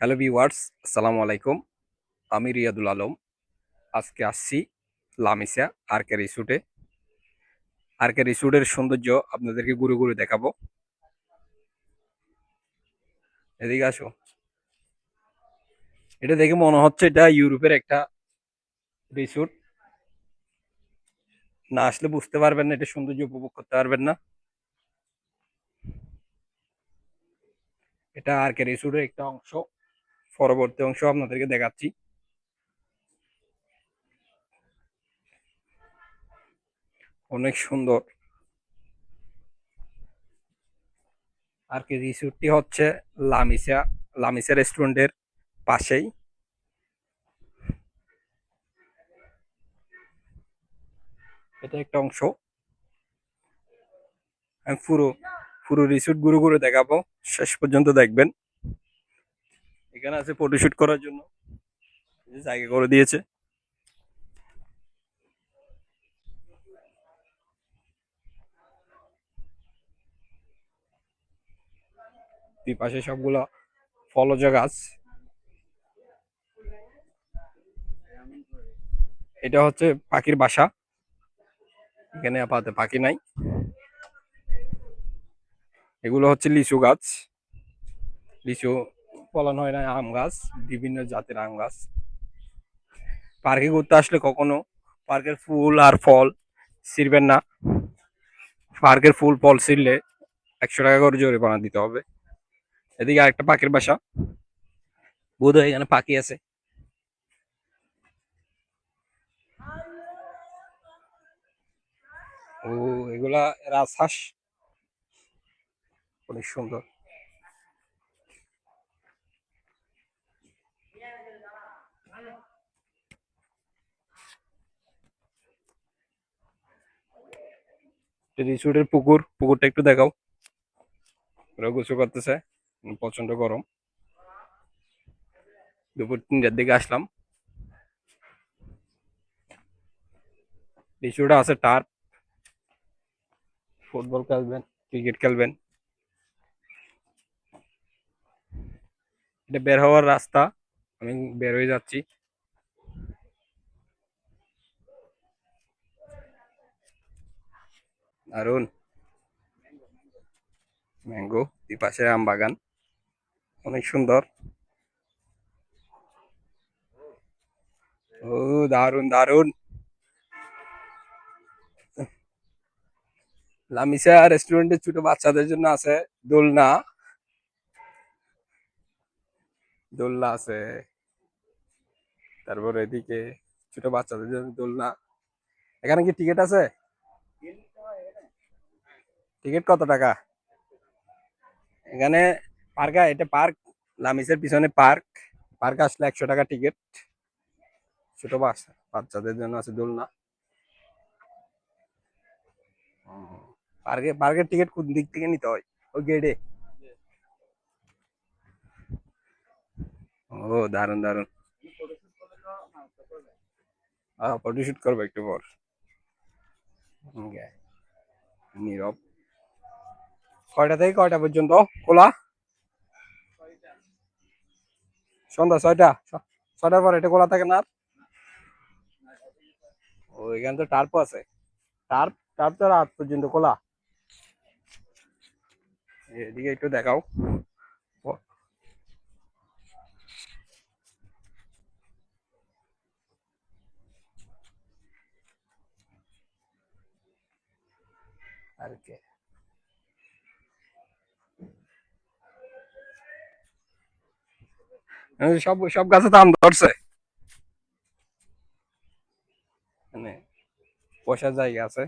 Hello viewers, আসসালামু আলাইকুম। আমি রিয়াদুল আলম। আজকে আসছি লামিসা আরকে রিসোর্টে। আরকে রিসোর্টের সৌন্দর্য আপনাদেরকে ঘুরে ঘুরে দেখাবো। এদিকে আসো। এটা দেখে মনে হচ্ছে এটা ইউরোপের একটা রিসোর্ট। না আসলে বুঝতে পারবেন না, এটা সৌন্দর্য উপভোগ করতে পারবেন না। এটা আরকে রিসোর্টের একটা অংশ। পরবর্তী অংশ আপনাদেরকে দেখাচ্ছি। অনেক সুন্দর। আরকে রিসোর্টটি হচ্ছে লামিসা লামিসা রেস্টুরেন্টের পাশেই। এটা একটা অংশ। আমি পুরো পুরো রিসোর্ট ঘুরে ঘুরে দেখাবো, শেষ পর্যন্ত দেখবেন। এখানে আছে ফটোশুট করার জন্য, এই যে জায়গা করে দিয়েছে। দুই পাশে সবগুলো ফলজ গাছ। এটা হচ্ছে পাখির বাসা। এখানে আপাতত পাখি নাই। এগুলো হচ্ছে লিচু গাছ। লিচু ফলন হয় না, আম গাছ, বিভিন্ন জাতের আম গাছ। পার্কে ঘুরতে আসলে কখনো পার্কের ফুল আর ফল ছিঁড়বেন না। পার্কের ফুল ফল ছিঁড়লে 100 টাকা করে জরিমানা দিতে হবে। এদিকে আরেকটা পাখির বাসা, বোধ হয় এখানে পাখি আছে। ও, এগুলা রাজহাঁস। অনেক সুন্দর। রিসোর্টের পুকুরটা একটু দেখাও। ওরা গোসল করতেছে, প্রচন্ড গরম। দুপুর 3টার দিকে আসলাম। রিসোর্টে আছে টার্ফ, ফুটবল খেলবেন, ক্রিকেট খেলবেন। এটা বের হওয়ার রাস্তা। আমি বের হয়ে যাচ্ছি। দারুন। ম্যাঙ্গো, দুই পাশে আম বাগান। অনেক সুন্দর। ও, দারুন দারুন। লামিসা রেস্টুরেন্টে ছোট বাচ্চাদের জন্য আছে দোলনা। দোলনা আছে। তারপরে এদিকে ছোট বাচ্চাদের জন্য দোলনা। এখানে কি টিকিট আছে? টিকিট কত টাকা এখানে? এটা পার্ক। লামিসের পিছনে পার্ক। পার্ক আসলে 100 টাকা টিকিট। ছোট বাচ্চাদের জন্য আছে দোলনা। পার্কের টিকিট কোন দিক থেকে নিতে হয়? ওই গেটে। ও, দারুন দারুন। ফটোশুট করবো একটু পর। Okay, নীরব। কয়টা থেকে কয়টা পর্যন্ত খোলা? সন্ধ্যা 6টা। 6টার পর এটা খোলা থাকে না আর? ও, এখানে তো টার্প আছে। টার্প টার্প তো রাত পর্যন্ত খোলা। এদিকে একটু দেখাও। ও, আর কি, সব সব গাছে তো আম ধরছে। মানে বসার জায়গা আছে।